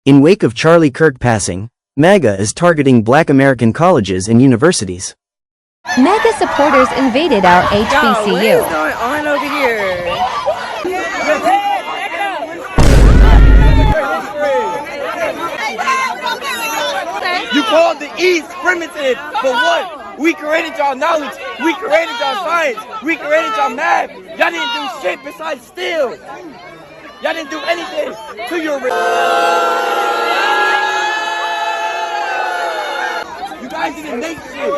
In wake of Charlie Kirk passing, MAGA is targeting Black American colleges and universities. MAGA supporters invaded our HBCU. What is going on over here? You called the East primitive, but what? We created y'all knowledge. We created y'all science. We created y'all math. Y'all didn't do shit besides steal. Y'all didn't do anything to your... You guys didn't make shit.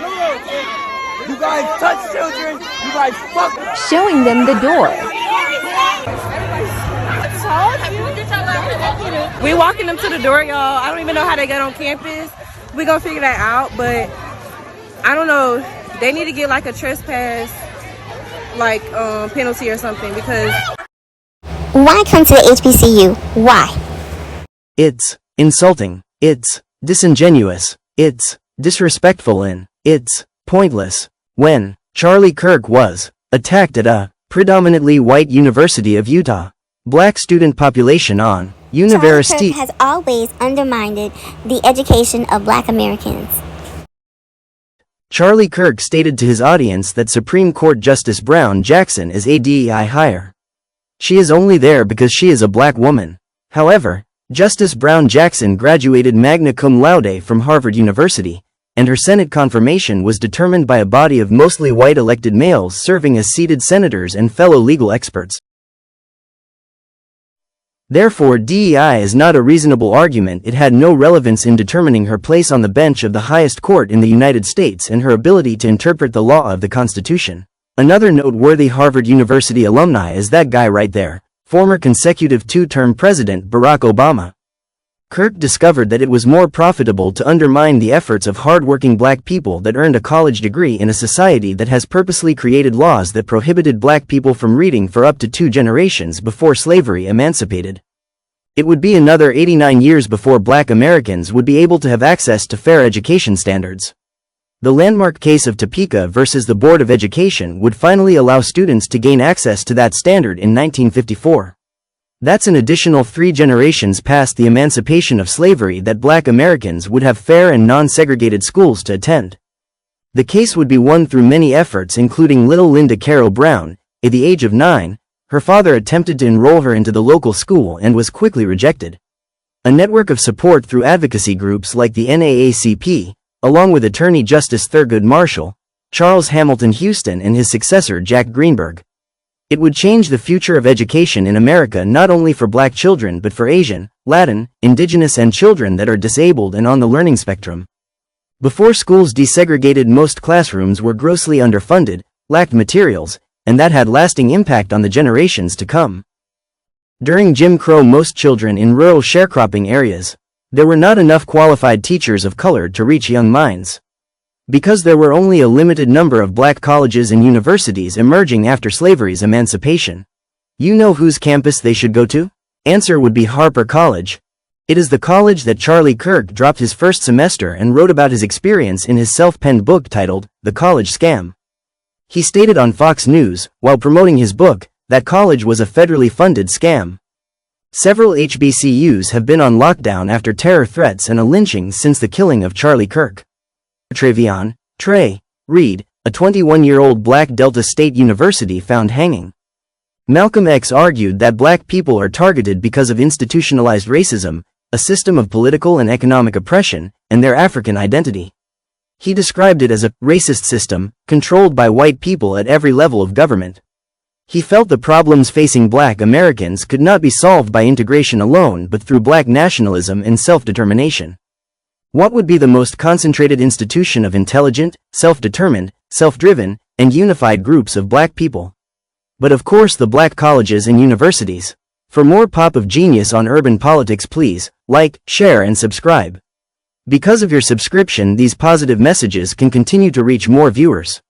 You guys touch children. You guys fuck. Showing them the door. We walking them to the door, y'all. I don't even know how they got on campus. We gonna figure that out, but I don't know. They need to get like a trespass, like penalty or something, because. Why come to the HBCU? Why? It's insulting. It's disingenuous. It's disrespectful, and it's pointless. When Charlie Kirk was attacked at a predominantly white University of Utah, Black student population on University Charlie Kirk has always undermined the education of Black Americans. Charlie Kirk stated to his audience that Supreme Court Justice Brown Jackson is a DEI hire. She is only there because she is a Black woman. However, Justice Brown Jackson graduated magna cum laude from Harvard University, and her Senate confirmation was determined by a body of mostly white elected males serving as seated senators and fellow legal experts. Therefore, DEI is not a reasonable argument. It had no relevance in determining her place on the bench of the highest court in the United States and her ability to interpret the law of the Constitution. Another noteworthy Harvard University alumni is that guy right there, former consecutive two-term President Barack Obama. Kirk discovered that it was more profitable to undermine the efforts of hard-working Black people that earned a college degree in a society that has purposely created laws that prohibited Black people from reading for up to 2 generations before slavery emancipated. It would be another 89 years before Black Americans would be able to have access to fair education standards. The landmark case of Topeka versus the Board of Education would finally allow students to gain access to that standard in 1954. That's an additional 3 generations past the emancipation of slavery that Black Americans would have fair and non-segregated schools to attend. The case would be won through many efforts, including little Linda Carroll Brown. At the age of 9, her father attempted to enroll her into the local school and was quickly rejected. A network of support through advocacy groups like the NAACP, along with Attorney Justice Thurgood Marshall, Charles Hamilton Houston, and his successor Jack Greenberg. It would change the future of education in America not only for Black children but for Asian, Latin, Indigenous, and children that are disabled and on the learning spectrum. Before schools desegregated, most classrooms were grossly underfunded, lacked materials, and that had lasting impact on the generations to come. During Jim Crow, most children in rural sharecropping areas, there were not enough qualified teachers of color to reach young minds. Because there were only a limited number of Black colleges and universities emerging after slavery's emancipation. You know whose campus they should go to? Answer would be Harper College. It is the college that Charlie Kirk dropped his first semester and wrote about his experience in his self-penned book titled The College Scam. He stated on Fox News, while promoting his book, that college was a federally funded scam. Several HBCUs have been on lockdown after terror threats and a lynching since the killing of Charlie Kirk. Travion Trey Reed, a 21-year-old Black Delta State University, found hanging. Malcolm X argued that Black people are targeted because of institutionalized racism, a system of political and economic oppression, and their African identity. He described it as a racist system, controlled by white people at every level of government. He felt the problems facing Black Americans could not be solved by integration alone but through Black nationalism and self-determination. What would be the most concentrated institution of intelligent, self-determined, self-driven, and unified groups of Black people? But of course the Black colleges and universities. For more pop of genius on urban politics, please like, share, and subscribe. Because of your subscription, these positive messages can continue to reach more viewers.